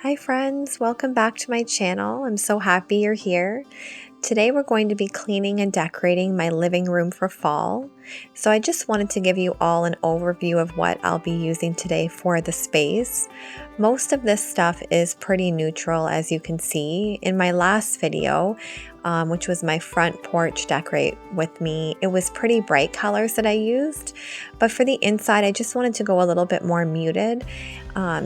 Hi friends, welcome back to my channel. I'm so happy you're here. Today we're going to be cleaning and decorating my living room for fall. So I just wanted to give you all an overview of what I'll be using today for the space. Most of this stuff is pretty neutral, as you can see. In my last video, which was my front porch decorate with me, it was pretty bright colors that I used. But for the inside, I just wanted to go a little bit more muted.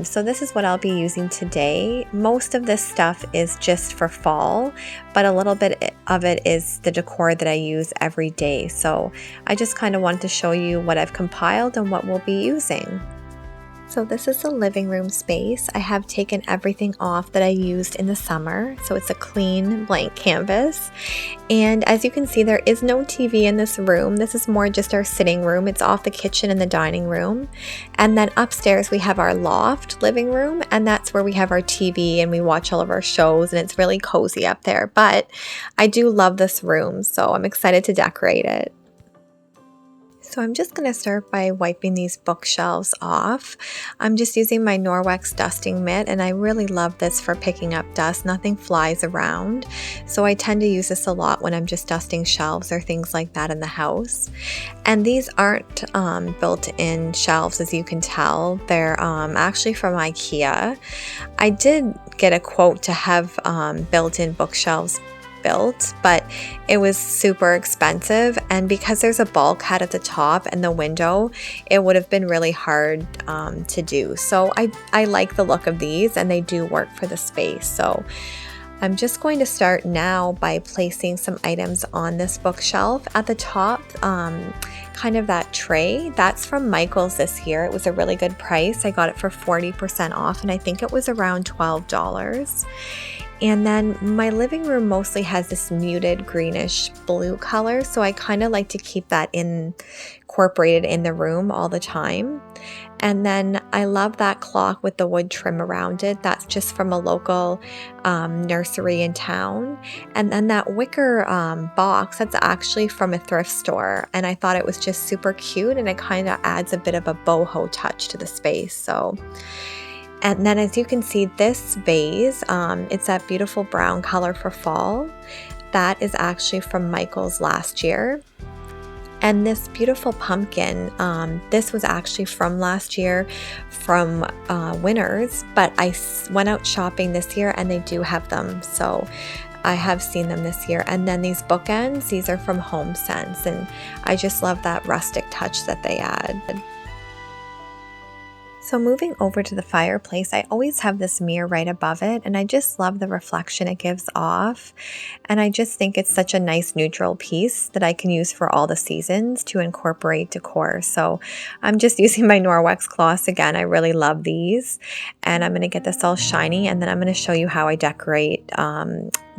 So this is what I'll be using today. Most of this stuff is just for fall, but a little bit of it is the decor that I use every day. So I just kind of wanted to show you what I've compiled and what we'll be using. So this is the living room space. I have taken everything off that I used in the summer. So it's a clean blank canvas. And as you can see, there is no TV in this room. This is more just our sitting room. It's off the kitchen and the dining room. And then upstairs we have our loft living room, and that's where we have our TV and we watch all of our shows, and it's really cozy up there. But I do love this room, so I'm excited to decorate it. So I'm just going to start by wiping these bookshelves off. I'm just using my Norwex dusting mitt, and I really love this for picking up dust. Nothing flies around. So I tend to use this a lot when I'm just dusting shelves or things like that in the house. And these aren't built-in shelves, as you can tell. They're actually from IKEA. I did get a quote to have built-in bookshelves built, but it was super expensive, and because there's a bulkhead at the top and the window, it would have been really hard to do. So I like the look of these, and they do work for the space. So I'm just going to start now by placing some items on this bookshelf. At the top, kind of that tray, that's from Michael's this year. It was a really good price. I got it for 40% off, and I think it was around $12. And then my living room mostly has this muted greenish blue color, so I kind of like to keep that incorporated in the room all the time. And then I love that clock with the wood trim around it. That's just from a local nursery in town. And then that wicker box, that's actually from a thrift store. And I thought it was just super cute, and it kind of adds a bit of a boho touch to the space. And then as you can see, this vase, it's that beautiful brown color for fall. That is actually from Michael's last year. And this beautiful pumpkin, this was actually from last year from Winners, but I went out shopping this year and they do have them. So I have seen them this year. And then these bookends, these are from HomeSense, and I just love that rustic touch that they add. So moving over to the fireplace, I always have this mirror right above it, and I just love the reflection it gives off. And I just think it's such a nice neutral piece that I can use for all the seasons to incorporate decor. So I'm just using my Norwex cloths again. I really love these. And I'm going to get this all shiny, and then I'm going to show you how I decorate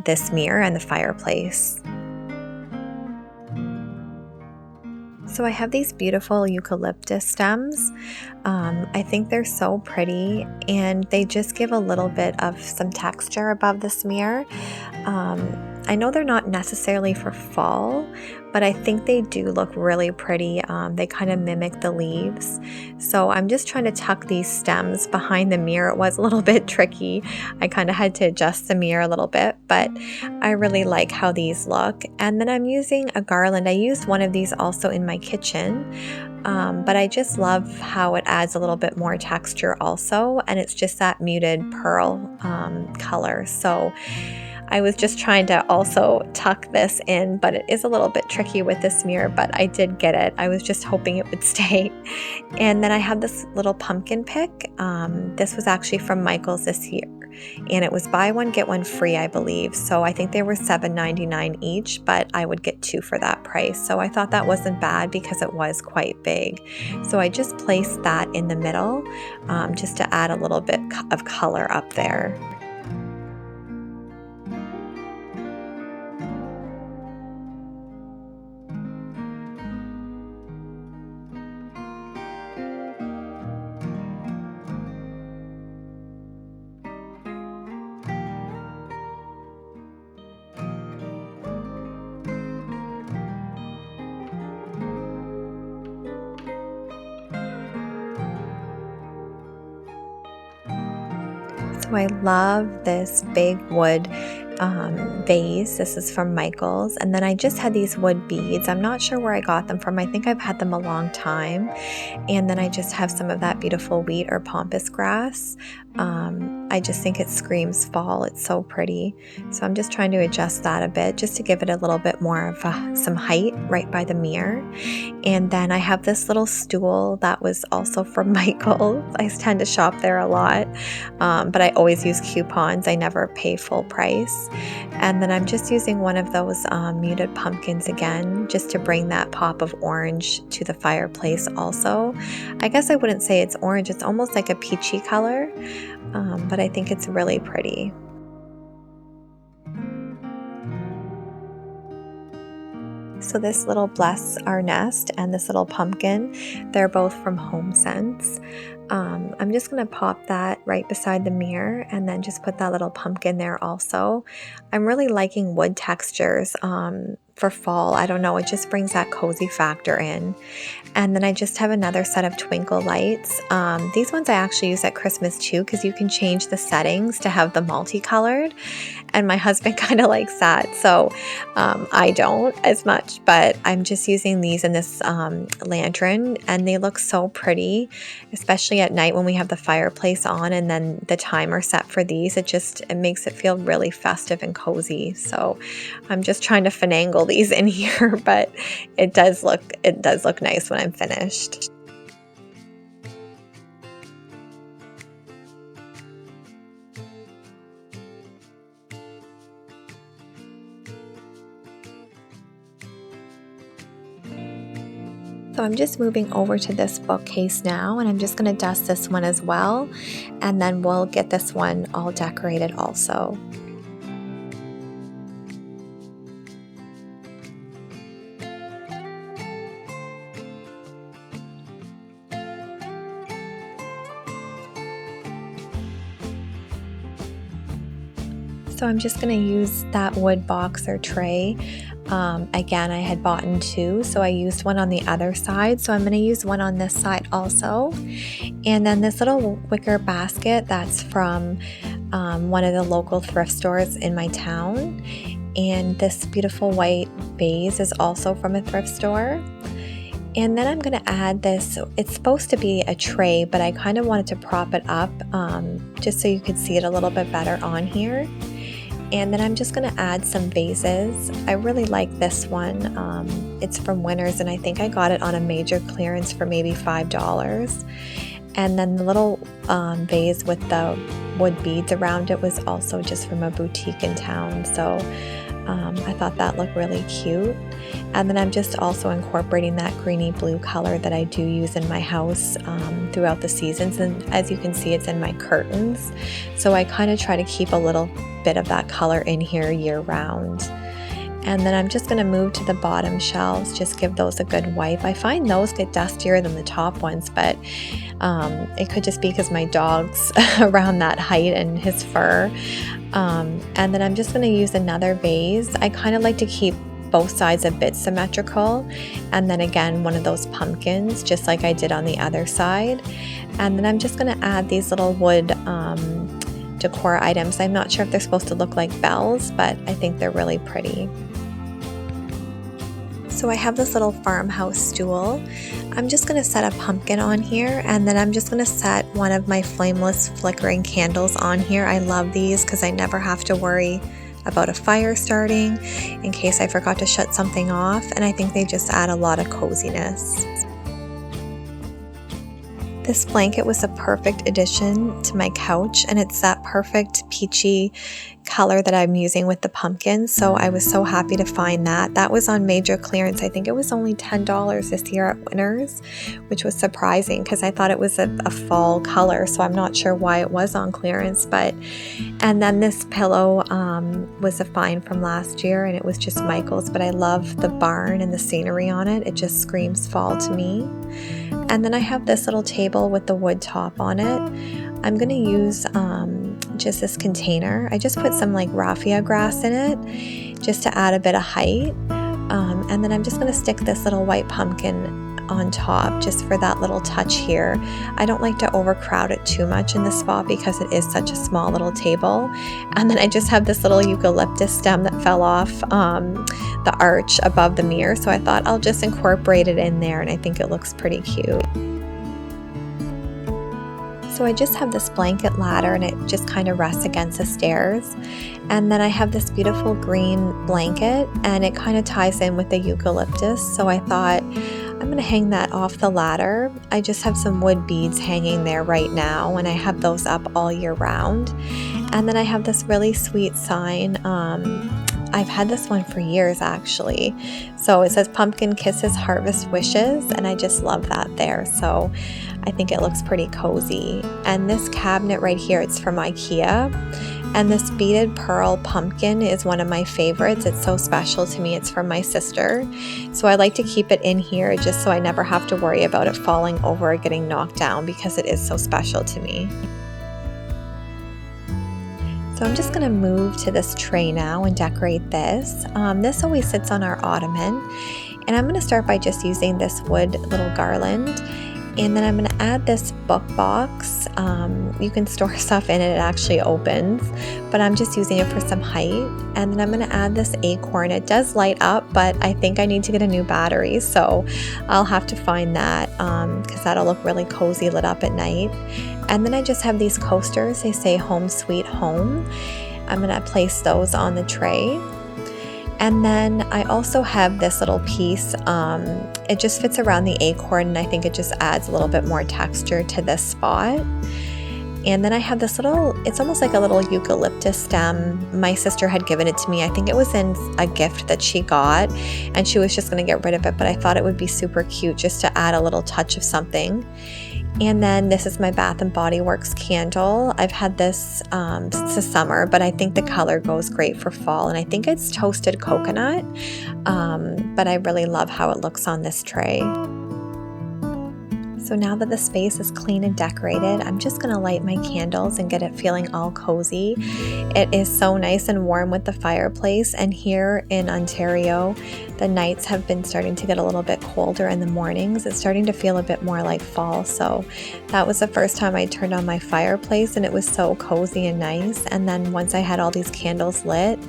this mirror and the fireplace. So I have these beautiful eucalyptus stems. I think they're so pretty, and they just give a little bit of some texture above the smear. I know they're not necessarily for fall, but I think they do look really pretty. They kind of mimic the leaves. So I'm just trying to tuck these stems behind the mirror. It was a little bit tricky. I kind of had to adjust the mirror a little bit, but I really like how these look. And then I'm using a garland. I used one of these also in my kitchen. But I just love how it adds a little bit more texture also, and it's just that muted pearl color. So I was just trying to also tuck this in, but it is a little bit tricky with this mirror, but I did get it. I was just hoping it would stay. And then I have this little pumpkin pick. This was actually from Michael's this year, and it was buy one, get one free, I believe. So I think they were $7.99 each, but I would get two for that price. So I thought that wasn't bad because it was quite big. So I just placed that in the middle just to add a little bit of color up there. So I love this big wood vase. This is from Michael's, and then I just had these wood beads. I'm not sure where I got them from. I think I've had them a long time. And then I just have some of that beautiful wheat or pampas grass. I just think it screams fall. It's so pretty. So I'm just trying to adjust that a bit just to give it a little bit more of some height right by the mirror. And then I have this little stool that was also from Michael's. I tend to shop there a lot, but I always use coupons. I never pay full price. And then I'm just using one of those muted pumpkins again, just to bring that pop of orange to the fireplace also. I guess I wouldn't say it's orange. It's almost like a peachy color, but I think it's really pretty. So this little Bless Our Nest and this little pumpkin, they're both from Home Sense. I'm just going to pop that right beside the mirror and then just put that little pumpkin there also. I'm really liking wood textures for fall. I don't know, it just brings that cozy factor in. And then I just have another set of twinkle lights. These ones I actually use at Christmas too, because you can change the settings to have the multicolored. And my husband kind of likes that, so I don't as much, but I'm just using these in this lantern, and they look so pretty, especially at night when we have the fireplace on and then the timer set for these. It makes it feel really festive and cozy. So I'm just trying to finagle these in here, but it does look nice when I'm finished. So I'm just moving over to this bookcase now, and I'm just going to dust this one as well, and then we'll get this one all decorated also. So I'm just going to use that wood box or tray. Again, I had bought in two, so I used one on the other side. So I'm going to use one on this side also. And then this little wicker basket, that's from one of the local thrift stores in my town. And this beautiful white vase is also from a thrift store. And then I'm going to add this. It's supposed to be a tray, but I kind of wanted to prop it up just so you could see it a little bit better on here. And then I'm just going to add some vases. I really like this one. It's from Winners, and I think I got it on a major clearance for maybe $5. And then the little vase with the wood beads around it was also just from a boutique in town. So I thought that looked really cute. And then I'm just also incorporating that greeny blue color that I do use in my house throughout the seasons. And as you can see, it's in my curtains. So I kind of try to keep a little bit of that color in here year round. And then I'm just going to move to the bottom shelves, just give those a good wipe. I find those get dustier than the top ones, but it could just be because my dog's around that height and his fur. And then I'm just going to use another vase. I kind of like to keep both sides a bit symmetrical, and then again one of those pumpkins just like I did on the other side. And then I'm just going to add these little wood decor items. I'm not sure if they're supposed to look like bells, but I think they're really pretty. So I have this little farmhouse stool. I'm just going to set a pumpkin on here, and then I'm just going to set one of my flameless flickering candles on here. I love these because I never have to worry about a fire starting in case I forgot to shut something off, and I think they just add a lot of coziness. This blanket was a perfect addition to my couch, and it's that perfect peachy color that I'm using with the pumpkin, so I was so happy to find that. That was on major clearance. I think it was only $10 this year at Winners, which was surprising because I thought it was a fall color, so I'm not sure why it was on clearance. And then this pillow was a find from last year, and it was just Michael's, but I love the barn and the scenery on it. It just screams fall to me. And then I have this little table with the wood top on it. I'm going to use just this container. I just put some like raffia grass in it just to add a bit of height. And then I'm just going to stick this little white pumpkin on top just for that little touch here. I don't like to overcrowd it too much in this spot because it is such a small little table. And then I just have this little eucalyptus stem that fell off the arch above the mirror, so I thought I'll just incorporate it in there, and I think it looks pretty cute. So I just have this blanket ladder, and it just kind of rests against the stairs. And then I have this beautiful green blanket, and it kind of ties in with the eucalyptus. So I thought I'm going to hang that off the ladder. I just have some wood beads hanging there right now, and I have those up all year round. And then I have this really sweet sign. I've had this one for years actually. So it says pumpkin kisses, harvest wishes, and I just love that there. So I think it looks pretty cozy. And this cabinet right here, it's from IKEA. And this beaded pearl pumpkin is one of my favorites. It's so special to me. It's from my sister. So I like to keep it in here just so I never have to worry about it falling over or getting knocked down because it is so special to me. So I'm just going to move to this tray now and decorate this. This always sits on our ottoman, and I'm going to start by just using this wood little garland, and then I'm going to add this book box. You can store stuff in it, it actually opens, but I'm just using it for some height. And then I'm going to add this acorn. It does light up, but I think I need to get a new battery, so I'll have to find that because that'll look really cozy lit up at night. And then I just have these coasters. They say home sweet home. I'm going to place those on the tray. And then I also have this little piece. It just fits around the acorn, and I think it just adds a little bit more texture to this spot. And then I have this little, it's almost like a little eucalyptus stem. My sister had given it to me. I think it was in a gift that she got, and she was just going to get rid of it, but I thought it would be super cute just to add a little touch of something. And then this is my Bath & Body Works candle. I've had this since summer, but I think the color goes great for fall. And I think it's toasted coconut, but I really love how it looks on this tray. So now that the space is clean and decorated, I'm just going to light my candles and get it feeling all cozy. It is so nice and warm with the fireplace, and here in Ontario, the nights have been starting to get a little bit colder in the mornings. It's starting to feel a bit more like fall, so that was the first time I turned on my fireplace, and it was so cozy and nice. And then once I had all these candles lit,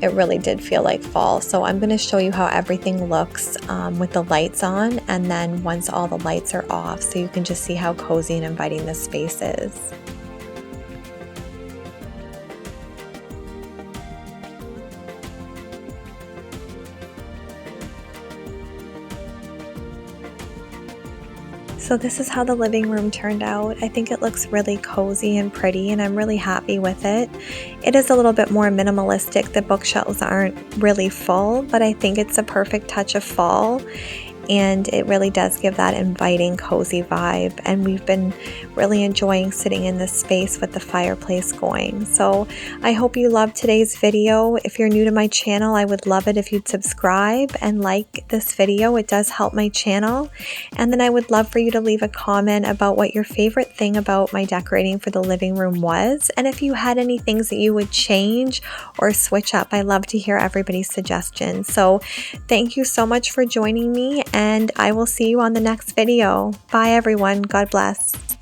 it really did feel like fall. So I'm going to show you how everything looks with the lights on, and then once all the lights are off, so you can just see how cozy and inviting this space is. So this is how the living room turned out. I think it looks really cozy and pretty, and I'm really happy with it. It is a little bit more minimalistic. The bookshelves aren't really full, but I think it's a perfect touch of fall. And it really does give that inviting, cozy vibe. And we've been really enjoying sitting in this space with the fireplace going. So I hope you loved today's video. If you're new to my channel, I would love it if you'd subscribe and like this video. It does help my channel. And then I would love for you to leave a comment about what your favorite thing about my decorating for the living room was. And if you had any things that you would change or switch up, I love to hear everybody's suggestions. So thank you so much for joining me, and I will see you on the next video. Bye everyone. God bless.